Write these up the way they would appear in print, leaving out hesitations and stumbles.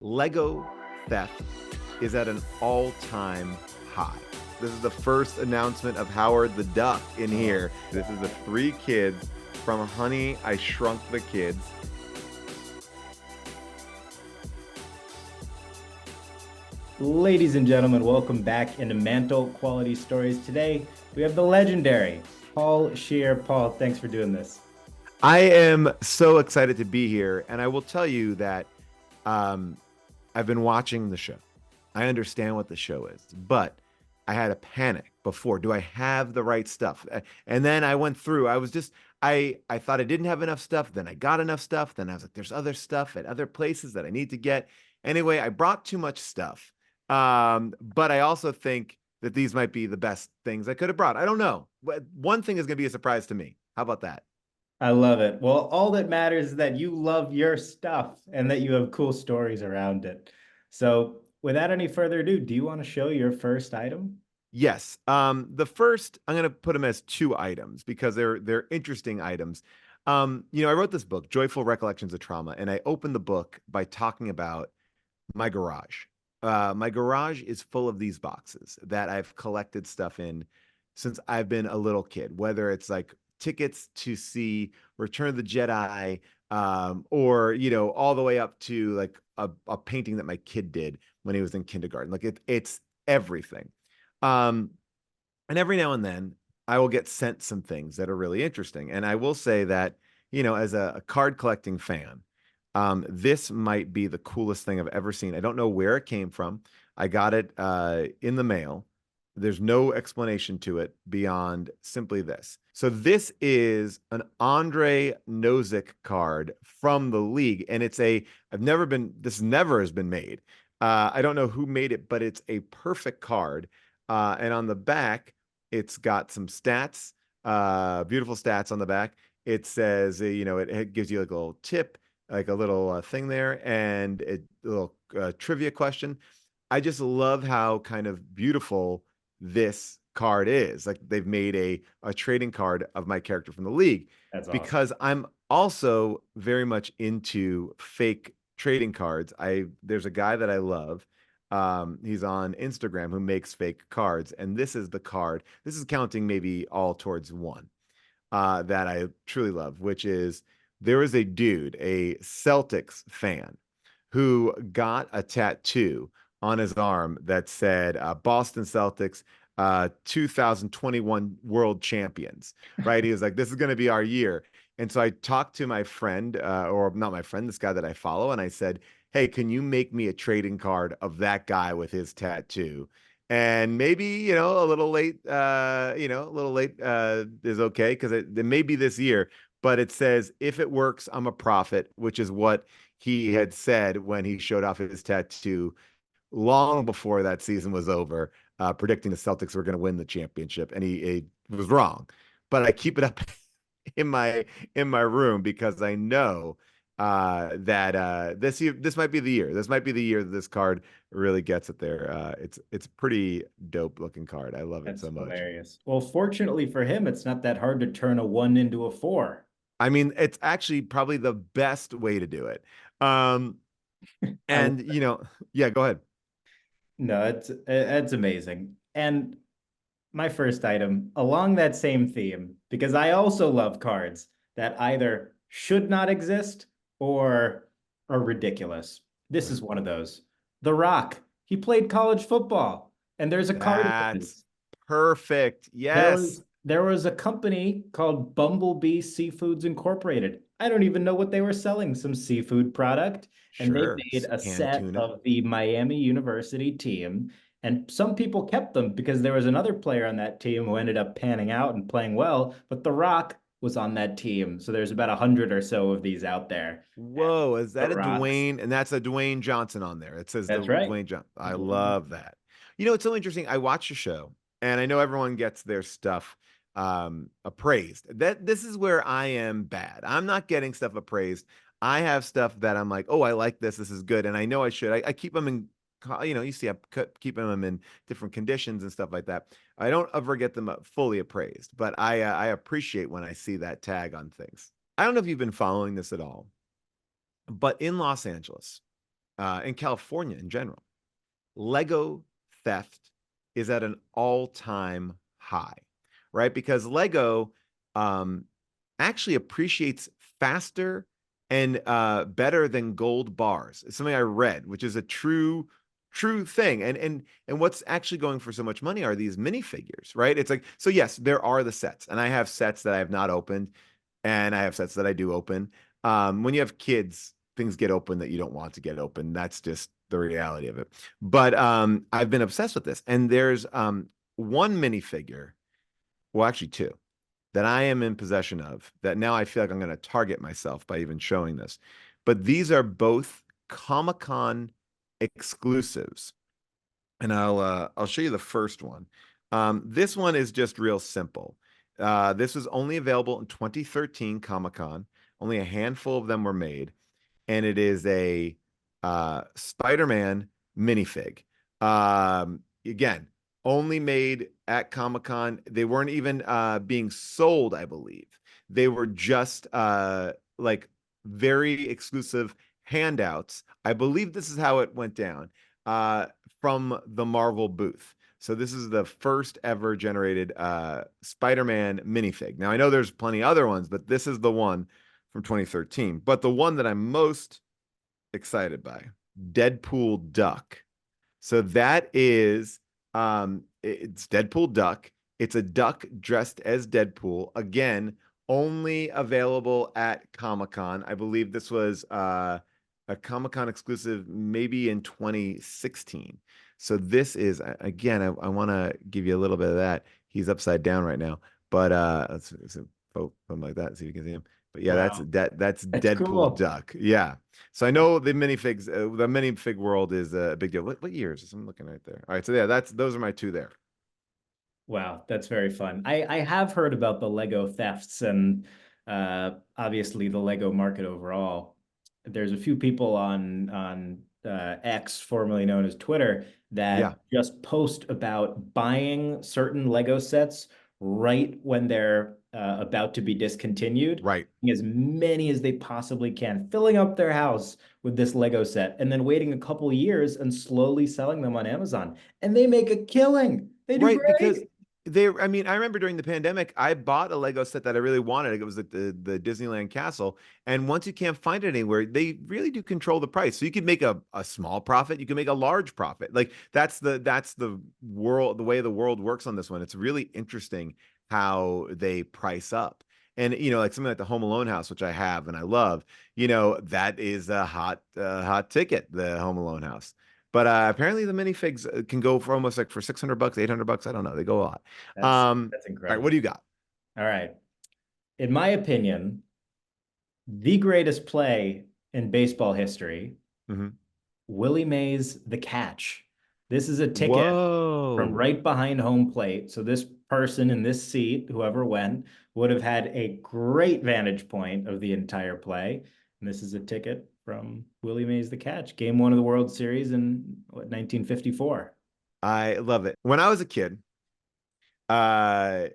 Lego theft is at an all-time high. This is the first announcement of Howard the Duck in here. This is the three kids from Honey, I Shrunk the Kids. Ladies and gentlemen, welcome back into Mantle Quality Stories. Today, we have the legendary Paul Scheer. Paul, thanks for doing this. I am so excited to be here, and I will tell you that um, I've been watching the show. I understand what the show is, but I had a panic before. Do I have the right stuff? And then I went through. I thought I didn't have enough stuff. Then I got enough stuff. Then I was like, there's other stuff at other places that I need to get. Anyway, I brought too much stuff. But I also think that these might be the best things I could have brought. I don't know. One thing is going to be a surprise to me. How about that? I love it. Well, all that matters is that you love your stuff and that you have cool stories around it. So, without any further ado, do you want to show your first item? Yes. The first, I'm going to put them as two items because they're interesting items. I wrote this book, Joyful Recollections of Trauma, and I opened the book by talking about my garage. My garage is full of these boxes that I've collected stuff in since I've been a little kid, whether it's like tickets to see Return of the Jedi, or all the way up to like a painting that my kid did when he was in kindergarten. Like it's everything. Um, and every now and then I will get sent some things that are really interesting. And I will say that, as a card collecting fan, this might be the coolest thing I've ever seen. I don't know where it came from. I got it in the mail. There's no explanation to it beyond simply this. So this is an Andre Nozick card from the league, and this never has been made. I don't know who made it, but it's a perfect card. And on the back, it's got some stats, beautiful stats on the back. It says, it gives you like a little tip, like a little thing there, and a little trivia question. I just love how kind of beautiful this card is. Like they've made a trading card of my character from the league That's awesome. because I'm also very much into fake trading cards. There's a guy that I love. He's on Instagram who makes fake cards, and this is the card. This is counting maybe all towards one that I truly love, which is there is a dude, a Celtics fan, who got a tattoo on his arm that said Boston Celtics 2021 world champions, right? He was like, this is going to be our year. And so I talked to my friend, or not my friend, this guy that I follow, and I said, hey, can you make me a trading card of that guy with his tattoo? And maybe, a little late, is okay because it may be this year, but it says, if it works, I'm a prophet, which is what he had said when he showed off his tattoo long before that season was over, predicting the Celtics were going to win the championship, and he was wrong. But I keep it up in my room because I know that this might be the year. This might be the year that this card really gets it there. It's pretty dope looking card. I love it That's so much. hilarious. Well, fortunately for him, it's not that hard to turn a one into a four. I mean, it's actually probably the best way to do it. Um, I and yeah, go ahead. No, it's amazing. And my first item along that same theme, because I also love cards that either should not exist or are ridiculous. This is one of those. The Rock, he played college football, and there's a card of That's his. perfect. There Yes. was there was a company called Bumblebee Seafoods Incorporated. I don't even know what they were selling, some seafood product, and they Sure. made a Canned set tuna. of the Miami University team. And some people kept them because there was another player on that team who ended up panning out and playing well, but The Rock was on that team. So there's about 100 or so of these out there. And Whoa, is The that a Rock's, Dwayne? And that's a Dwayne Johnson on there. It says the that's right. Dwayne Johnson. I Dwayne. love that. It's so interesting. I watched the show, and I know everyone gets their stuff appraised. This is where I am bad. I'm not getting stuff appraised. I have stuff that I'm like, oh, I like this. This is good, and I know I should. I keep them in. You see, I'm keeping them in different conditions and stuff like that. I don't ever get them fully appraised, but I appreciate when I see that tag on things. I don't know if you've been following this at all, but in Los Angeles, in California in general, Lego theft is at an all-time high, right? Because Lego um, actually appreciates faster and better than gold bars. It's something I read, which is a true thing. And what's actually going for so much money are these minifigures, right? It's like, so yes, there are the sets, and I have sets that I have not opened, and I have sets that I do open. When you have kids, things get open that you don't want to get open. That's just the reality of it. But I've been obsessed with this, and there's one minifigure, well, actually two, that I am in possession of that now I feel like I'm going to target myself by even showing this. But these are both Comic-Con exclusives. And I'll show you the first one. This one is just real simple. This was only available in 2013 Comic-Con. Only a handful of them were made, and it is a Spider-Man minifig. Again, only made at Comic-Con. They weren't even being sold, I believe. They were just like very exclusive handouts. I believe this is how it went down from the Marvel booth. So this is the first ever generated Spider-Man minifig. Now I know there's plenty other ones, but this is the one from 2013. But the one that I'm most excited by, Deadpool Duck. So that is it's Deadpool Duck. It's a duck dressed as Deadpool. Again, only available at Comic-Con. I believe this was a Comic-Con exclusive maybe in 2016. So this is again, I want to give you a little bit of that. He's upside down right now, but let's put him like that so you can see him. But yeah, Wow, that's that's Deadpool cool. Duck. Yeah. So I know the minifigs, the minifig world is a big deal. What years? I'm looking right there. All right, so yeah, that's those are my two there. Wow, that's very fun. I have heard about the Lego thefts and obviously the Lego market overall. There's a few people on X, formerly known as Twitter, Yeah, that just post about buying certain Lego sets right when they're about to be discontinued, right. as many as they possibly can, filling up their house with this Lego set, and then waiting a couple years and slowly selling them on Amazon. And they make a killing. They do Right, because great. I mean, I remember during the pandemic, I bought a Lego set that I really wanted. It was at the Disneyland Castle. And once you can't find it anywhere, they really do control the price. So you could make a small profit, you can make a large profit. Like that's the world, the way the world works on this one. It's really interesting how they price up. And like something like the Home Alone house, which I have and I love, that is a hot ticket, the Home Alone house. But apparently the minifigs can go for almost like for 600 bucks, 800 bucks. I don't know. They go a lot. That's Um, that's all right, what incredible. do you got? All right. In my opinion, the greatest play in baseball history, Hmm. Willie Mays The Catch. This is a ticket from Whoa. right behind home plate. So this person in this seat, whoever went, would have had a great vantage point of the entire play. And this is a ticket from Willie Mays The Catch, game one of the World Series in what, 1954. I love it. When I was a kid, uh,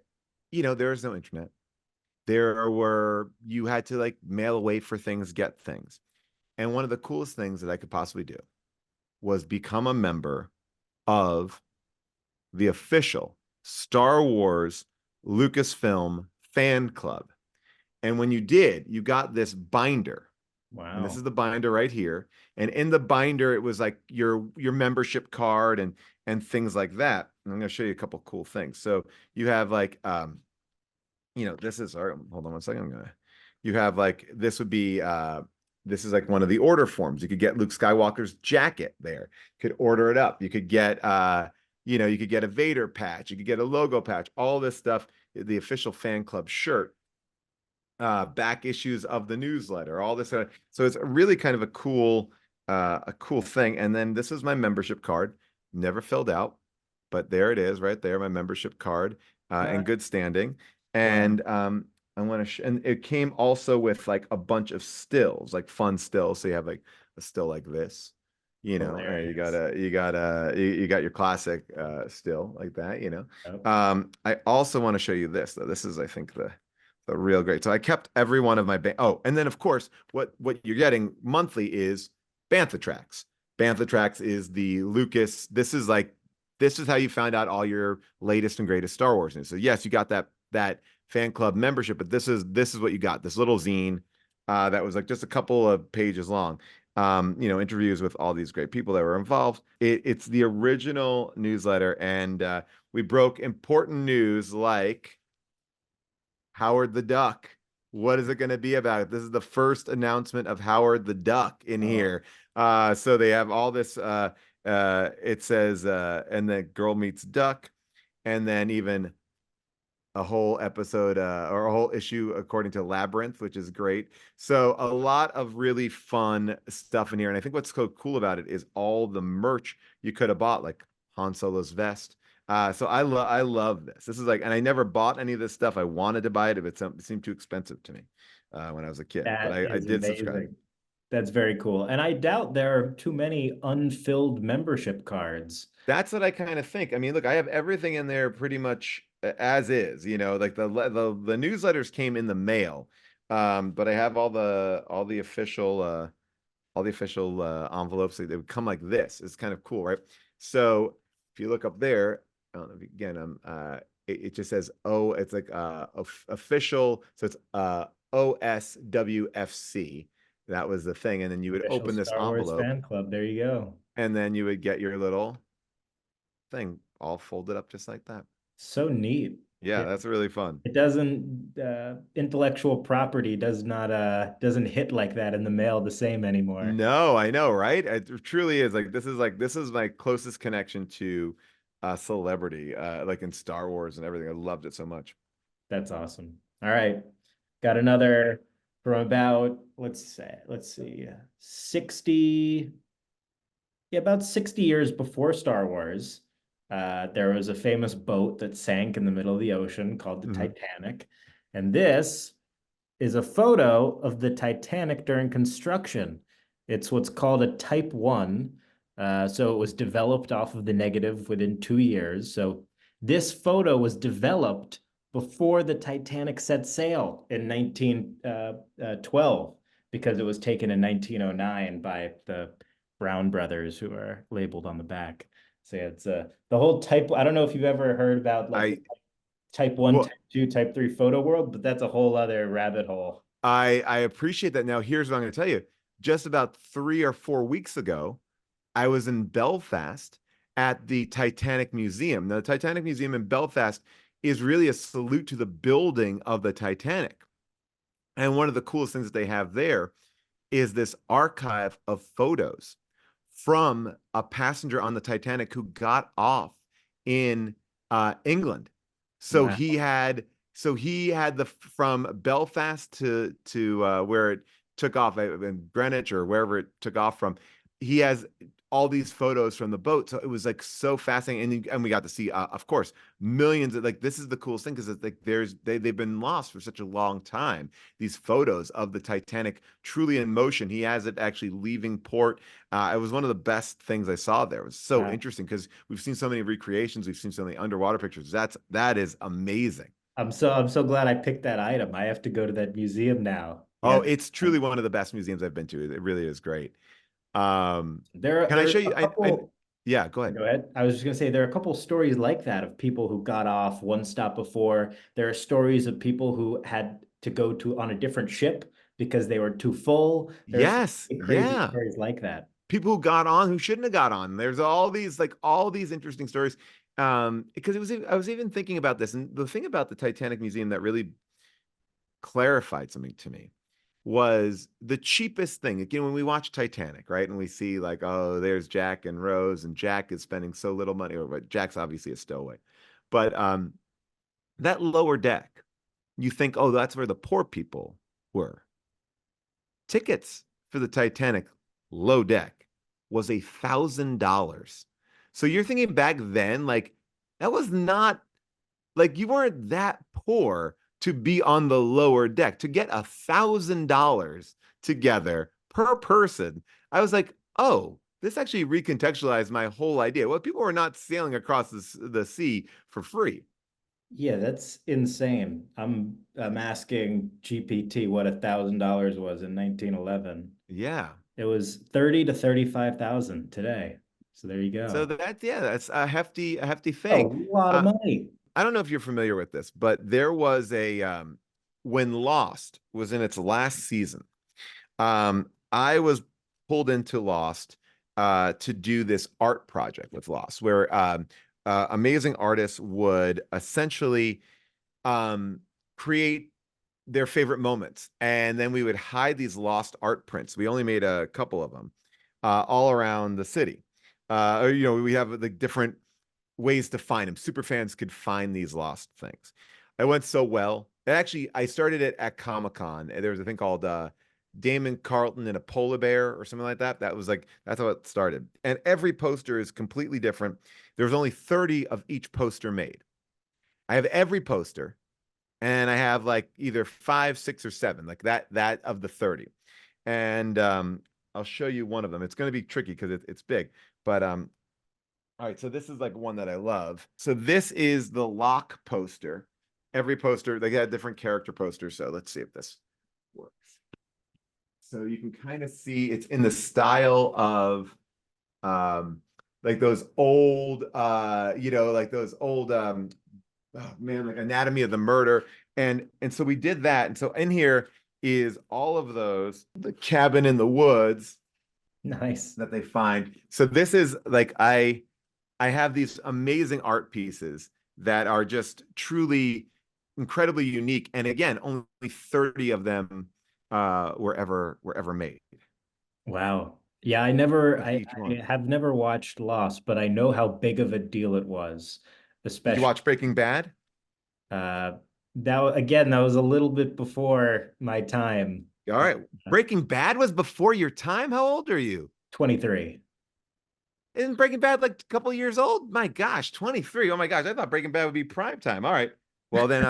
there was no internet. You had to like mail away for things, get things. And one of the coolest things that I could possibly do was become a member of the official Star Wars Lucasfilm fan club. And when you did, you got this binder. And this is Wow. the binder right here. And in the binder, it was like your membership card and things like that. And I'm going to show you a couple cool things. So you have like this is hold on one second. You have like this would be this is like one of the order forms. You could get Luke Skywalker's jacket there. You could order it up. You could get you could get a Vader patch, you could get a logo patch, all this stuff, the official fan club shirt, back issues of the newsletter, all this. So it's really kind of a cool thing. And then this is my membership card, never filled out, but there it is, right there, my membership card, in good standing. Wow. And I want to, and it came also with like a bunch of stills, like fun stills. So you have like a still like this. Hilarious. You got your classic still like that. Oh, I also want to show you this though. This is, I think, the real great. So I kept every one of my oh, and then of course, what you're getting monthly is Bantha tracks. Bantha Tracks is the Lucas. This is how you found out all your latest and greatest Star Wars news. So yes, you got that fan club membership, but this is what you got. This little zine that was like just a couple of pages long. Interviews with all these great people that were involved. It's the original newsletter, and we broke important news like Howard the Duck. What is it going to be about? This is the first announcement of Howard the Duck in Oh, here. So they have all this. It says, and the girl meets duck, and then even a whole episode or a whole issue according to Labyrinth, which is great. So a lot of really fun stuff in here. And I think what's so cool about it is all the merch you could have bought, like Han Solo's vest. So I love this. This is like, and I never bought any of this stuff. I wanted to buy it, if it seemed too expensive to me when I was a kid. But that I is did subscribe. amazing. That's very cool. And I doubt there are too many unfilled membership cards. That's what I kind of think. I mean, look, I have everything in there pretty much as is, like the newsletters came in the mail. But I have all the official envelopes. They would come like this. It's kind of cool, right? So if you look up there, I don't know if again, it just says it's like official. So it's OSWFC. That was the thing. And then you would Official open this Star Wars envelope, fan club. There you go. and then you would get your little thing all folded up just like that. So neat. Yeah, Yeah. that's really fun. It doesn't intellectual property doesn't hit like that in the mail the same anymore. No, I know, right? It truly is like this is my closest connection to celebrity, like in Star Wars and everything. I loved it so much. That's awesome. All right. Got another from about let's see 60, yeah, about 60 years before Star Wars. There was a famous boat that sank in the middle of the ocean called the Hmm. Titanic. And this is a photo of the Titanic during construction. It's what's called a Type 1. So it was developed off of the negative within 2 years. So this photo was developed before the Titanic set sail in 1912 because it was taken in 1909 by the Brown brothers who are labeled on the back. So yeah, it's the whole type. I don't know if you've ever heard about like the I type one, well, type two, type three photo world, but that's a whole other rabbit hole. I appreciate that. Now, here's what I'm going to tell you. Just about 3 or 4 weeks ago, I was in Belfast at the Titanic Museum. Now, the Titanic Museum in Belfast is really a salute to the building of the Titanic. And one of the coolest things that they have there is this archive of photos from a passenger on the Titanic who got off in England. So Wow. he had the from Belfast to where it took off in Greenwich or wherever it took off from. He has all these photos from the boat, so it was like so fascinating, and we got to see, of course, millions of, like, this is the coolest thing because it's like they've been lost for such a long time. These photos of the Titanic truly in motion. He has it actually leaving port. It was one of the best things I saw there. It was so Wow. interesting because we've seen so many recreations, we've seen so many underwater pictures. That is amazing. I'm so glad I picked that item. I have to go to that museum now. Oh, Yeah. it's truly one of the best museums I've been to. It really is great. Um, can I There's show you? a couple. Yeah, go ahead. Go ahead. I was just gonna say there are a couple stories like that of people who got off one stop before. There are stories of people who had to go to on a different ship because they were too full. There's so Yes, many crazy yeah. stories like that. People who got on who shouldn't have got on. There's all these interesting stories. Because I was even thinking about this, and the thing about the Titanic Museum that really clarified something to me was the cheapest thing. Again, when we watch Titanic, right, and we see like, oh, there's Jack and Rose, and Jack is spending so little money, or but Jack's obviously a stowaway, but that lower deck, you think, oh, that's where the poor people were. Tickets for the Titanic low deck was $1,000. So you're thinking back then, like, that was not, like, you weren't that poor to be on the lower deck. To get $1,000 together per person, I was like, oh, this actually recontextualized my whole idea. Well, people were not sailing across the sea for free. Yeah, that's insane. I'm asking GPT what $1,000 was in 1911. Yeah. It was 30 to 35,000 today. So there you So go. that's yeah, that's a hefty A thing. lot of Uh, money. I don't know if you're familiar with this, but there was a when Lost was in its last season. I was pulled into Lost to do this art project with Lost, where amazing artists would essentially um, create their favorite moments, and then we would hide these lost art prints. We only made a couple of them all around the city. Or, we have the different ways to find them. Super fans could find these lost things. It went so well. Actually, I started it at Comic-Con. There was a thing called Damon Carlton and a polar bear or something like that. That's how it started. And every poster is completely different. There's only 30 of each poster made. I have every poster, and I have like either five, six, or seven, like that of the 30. And I'll show you one of them. It's going to be tricky because it's big, but all right, so this is like one that I love. So this is the lock poster. Every poster, they got different character posters. So let's see if this works. So you can kind of see it's in the style of um like those old like those old oh man, like Anatomy of the Murder. And so we did that. And so in here is all of those, the cabin in the woods Nice. that they find. So this is like I have these amazing art pieces that are just truly incredibly unique. And again, only 30 of them were ever made Wow. Yeah, I never of each I one. have never watched Lost, but I know how big of a deal it was, Did you especially watch Breaking Bad? uh that was a little bit before my time. All right. Breaking Bad was before your time. How old are you? 23. Isn't Breaking Bad like a couple years old? My gosh, 23. Oh my gosh, I thought Breaking Bad would be prime time. All right. Well, then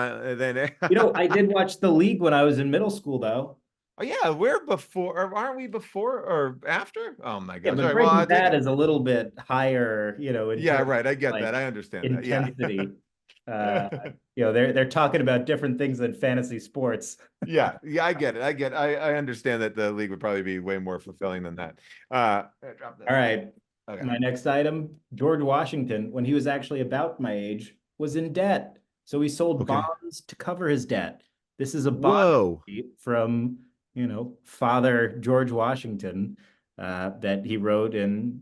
You know, I did watch The League when I was in middle school, though. oh yeah, we're before, or aren't we before or after? Oh my Yeah, gosh. All but right, well, Breaking I take Bad it. is a little bit higher, in Yeah, terms right. I of get like that. I understand that. Yeah. intensity. Uh, they're talking about different things than fantasy sports. Yeah. Yeah, I get it. I understand that the league would probably be way more fulfilling than that. Drop All this. right. Okay. My next item, George Washington, when he was actually about my age, was in debt. So he sold Okay. bonds to cover his debt. This is a bond Whoa. from, Father George Washington that he wrote in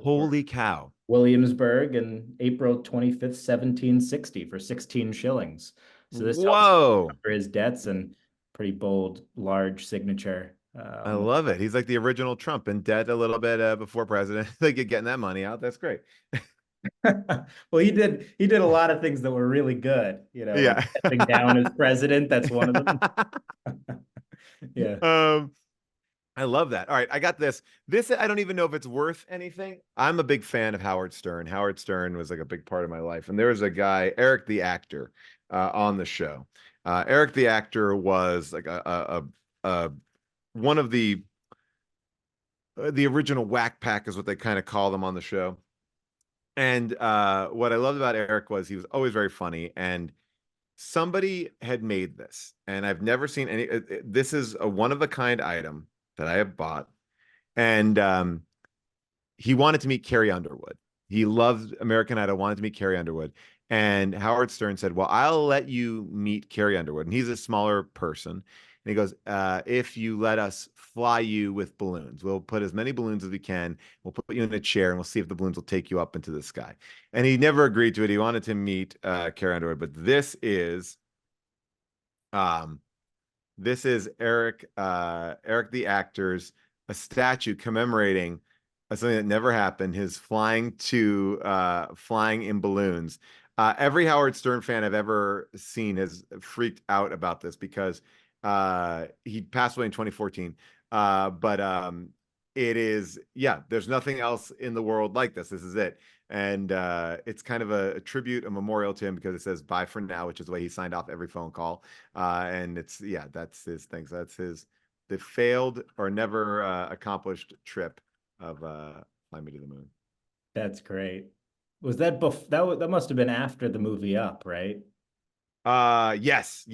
Holy cow. Williamsburg in April 25th, 1760 for 16 shillings. So this helps Whoa. cover his debts and pretty bold, large signature I on the love it. He's like the original Trump in debt a little bit before president. Like getting that money out. That's great. well, he did a lot of things that were really good, like Yeah. stepping down as president. That's one of them. Yeah. um, I love that. All right, I got this. This I don't even know if it's worth anything. I'm a big fan of Howard Stern. Howard Stern was like a big part of my life, and there was a guy, Eric the actor, on the show. Eric the actor was like a one of the original Whack Pack is what they kind of call them on the show. And what I loved about Eric was he was always very funny, and somebody had made this, and I've never seen any. This is a one of a kind item that I have bought, and he wanted to meet Carrie Underwood. He loved American Idol, wanted to meet Carrie Underwood. And Howard Stern said, well, I'll let you meet Carrie Underwood. And he's a smaller person. And he goes, if you let us fly you with balloons, we'll put as many balloons as we can. We'll put you in a chair and we'll see if the balloons will take you up into the sky. And he never agreed to it. He wanted to meet Carrie Underwood. But um, this is Eric the actor's a statue commemorating something that never happened, his flying in balloons. Every Howard Stern fan I've ever seen has freaked out about this because he passed away in 2014. But it is, yeah, there's nothing else in the world like this. This is it. And it's kind of a tribute, a memorial to him because it says bye for now, which is the way he signed off every phone call. And it's, yeah, that's his thing. So that's the failed or never accomplished trip of Fly Me to the Moon. That's great. Was that that must have been after the movie Up, right? Yes.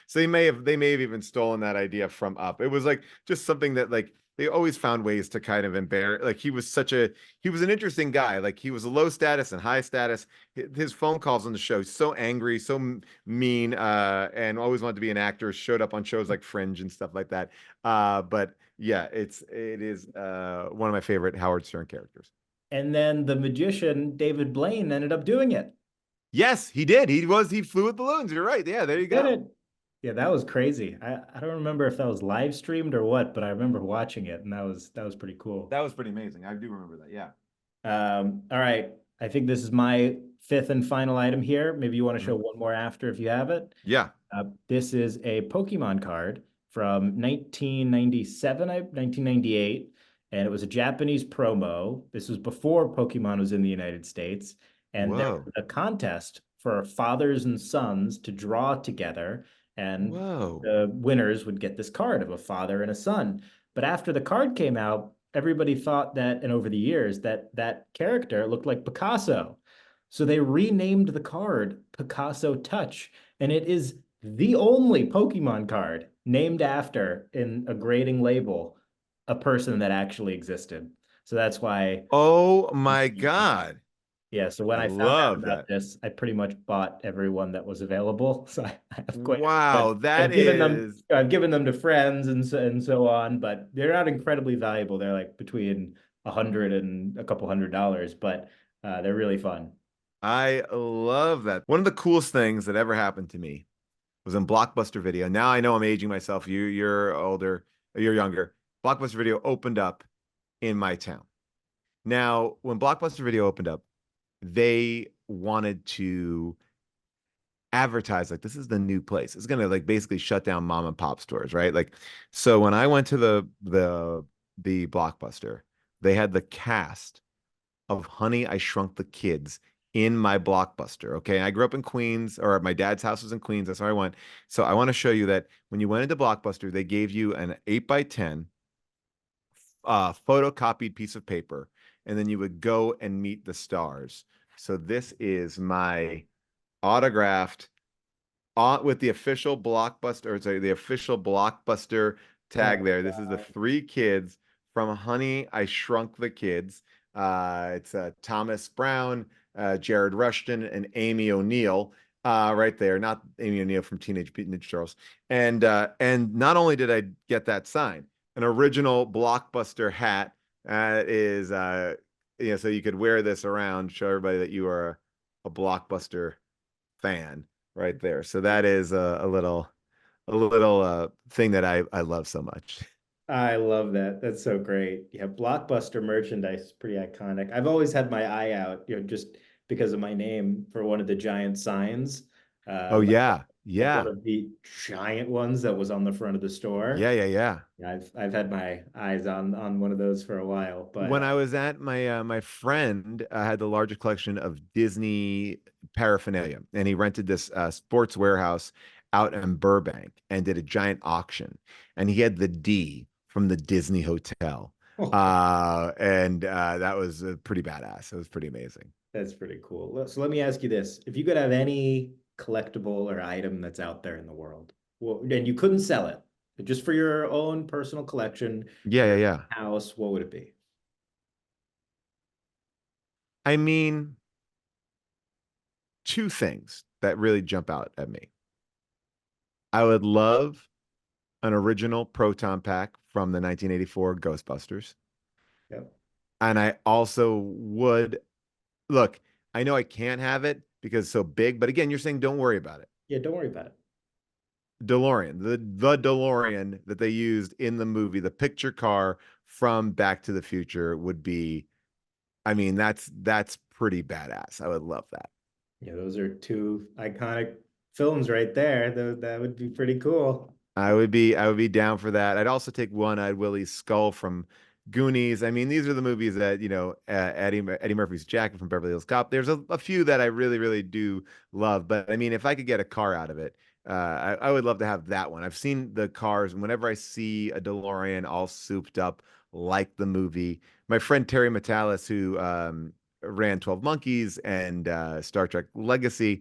So they may have even stolen that idea from Up. It was like just something that like they always found ways to kind of embarrass. Like he was an interesting guy. Like he was a low status and high status. His phone calls on the show, so angry, so mean, and always wanted to be an actor. Showed up on shows like Fringe and stuff like that. But yeah, it is one of my favorite Howard Stern characters. And then the magician, David Blaine, ended up doing it. Yes, he did. He flew with balloons. You're right. Yeah, there He you did go. it. Yeah, that was crazy. I don't remember if that was live streamed or what, but I remember watching it, and that was pretty cool. That was pretty amazing. I do remember that. Yeah. All right. I think this is my fifth and final item here. Maybe you want to Mhm. show one more after if you have it. Yeah. This is a Pokemon card from 1997, 1998, and it was a Japanese promo. This was before Pokemon was in the United States, and there Whoa. was a contest for fathers and sons to draw together, and Whoa. the winners would get this card of a father and a son. But after the card came out, everybody thought that, and over the years, that that character looked like Picasso. So they renamed the card Picasso Touch, and it is the only Pokemon card named after in a grading label a person that actually existed. So that's why, Oh my God. yeah. So when I I found out love about that. this, I pretty much bought every one that was available. So I have quite a few. Wow, that I've given them, is I've given them to friends and so on, but they're not incredibly valuable. They're like between 100 and a couple $100, but they're really fun. I love that. One of the coolest things that ever happened to me was in Blockbuster Video. Now I know I'm aging myself. You're older, you're younger. Blockbuster Video opened up in my town. Now, when Blockbuster Video opened up, they wanted to advertise like this is the new place. It's gonna like basically shut down mom and pop stores, right? Like, so when I went to the Blockbuster, they had the cast of Honey, I Shrunk the Kids in my Blockbuster. Okay. I grew up in Queens, or my dad's house was in Queens. That's where I went. So I want to show you that when you went into Blockbuster, they gave you an 8 by 10 photocopied piece of paper, and then you would go and meet the stars. So this is my autographed on with the official Blockbuster, or sorry, the official Blockbuster tag Oh, there. This is the wow. three kids from Honey, I Shrunk the Kids. It's Thomas Brown, Jared Rushton, and Amy O'Neill. Right there, not Amy O'Neill from Teenage Mutant Ninja Turtles. And not only did I get that sign, an original Blockbuster hat is so you could wear this around, show everybody that you are a Blockbuster fan right there. So that is a little thing that I love so much. I love that. That's so great. Yeah, Blockbuster merchandise is pretty iconic. I've always had my eye out, just because of my name for one of the giant signs, Oh like yeah. like one Yeah. of the giant ones that was on the front of the store. Yeah, yeah, yeah. Yeah, I've had my eyes on one of those for a while, but When I was at my friend had the largest collection of Disney paraphernalia, and he rented this sports warehouse out in Burbank and did a giant auction, and he had the D from the Disney Hotel, and that was pretty badass. It was pretty amazing. that's pretty cool. So let me ask you this. If you could have any collectible or item that's out there in the world, well, and you couldn't sell it, but just for your own personal collection, Yeah, yeah, your yeah. house, what would it be? I mean, two things that really jump out at me. I would love an original proton pack from the 1984 Ghostbusters. Yep. And I also would look, I know I can't have it because it's so big, but again, you're saying don't worry about it. Yeah, don't worry about it. DeLorean, the DeLorean that they used in the movie, the picture car from Back to the Future would be, I mean, that's pretty badass. I would love that. Yeah, those are two iconic films right there. That would be pretty cool. I would be down for that. I'd also take One-Eyed Willie's skull from Goonies. I mean, these are the movies that, Eddie Murphy's jacket from Beverly Hills Cop. There's a few that I really, really do love. But I mean, if I could get a car out of it, I would love to have that one. I've seen the cars, and whenever I see a DeLorean all souped up like the movie, my friend Terry Metalis, who ran 12 Monkeys and Star Trek Legacy,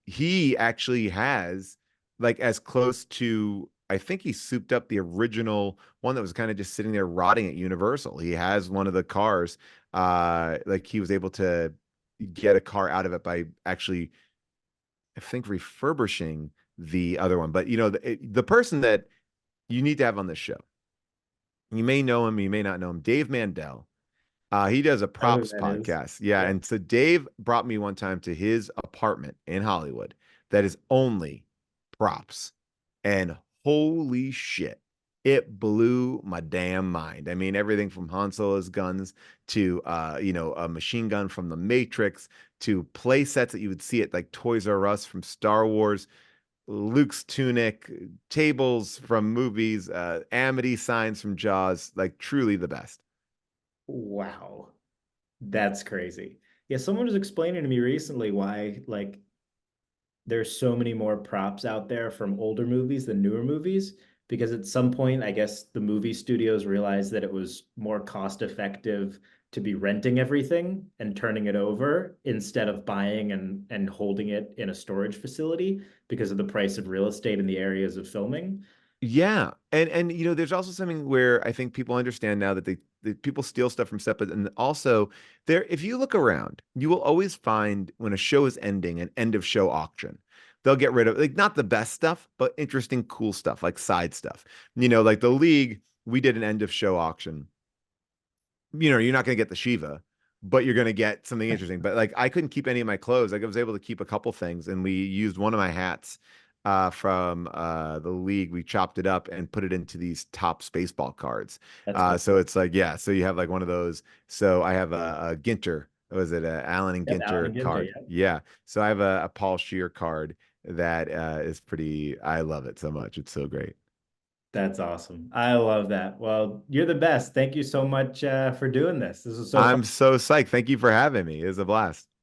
he actually has like as close to I think he souped up the original one that was kind of just sitting there rotting at Universal. He has one of the cars. Like he was able to get a car out of it by actually, I think, refurbishing the other one. But the person that you need to have on this show, you may know him, you may not know him, Dave Mandel. He does a I know who props that is. podcast. Yeah. Yeah. And so Dave brought me one time to his apartment in Hollywood that is only props. And holy shit, it blew my damn mind. I mean, everything from Han Solo's guns to a machine gun from the Matrix to play sets that you would see at like Toys R Us from Star Wars, Luke's tunic, tables from movies, Amity signs from Jaws, like truly the best. Wow. That's crazy. Yeah, someone was explaining to me recently why like there's so many more props out there from older movies than newer movies because at some point I guess the movie studios realized that it was more cost effective to be renting everything and turning it over instead of buying and holding it in a storage facility because of the price of real estate in the areas of filming. Yeah. And there's also something where I think people understand now that that people steal stuff from set, but and also there, if you look around, you will always find when a show is ending, an end of show auction. They'll get rid of like not the best stuff, but interesting, cool stuff, like side stuff. Like the league, we did an end of show auction. You're not going to get the Shiva, but you're going to get something interesting. But like I couldn't keep any of my clothes. Like I was able to keep a couple things, and we used one of my hats from the league. We chopped it up and put it into these top Spaceball cards. That's cool. So it's like, yeah, so you have like one of those. So I have a Ginter. Was it a Allen and Yep, Alan Ginter and Ginter, card? yeah. Yeah. So I have a Paul Scheer card that is pretty. I love it so much. It's so great. That's awesome. I love that. Well, you're the best. Thank you so much for doing this. This was so fun. I'm so psyched. Thank you for having me. It was a blast.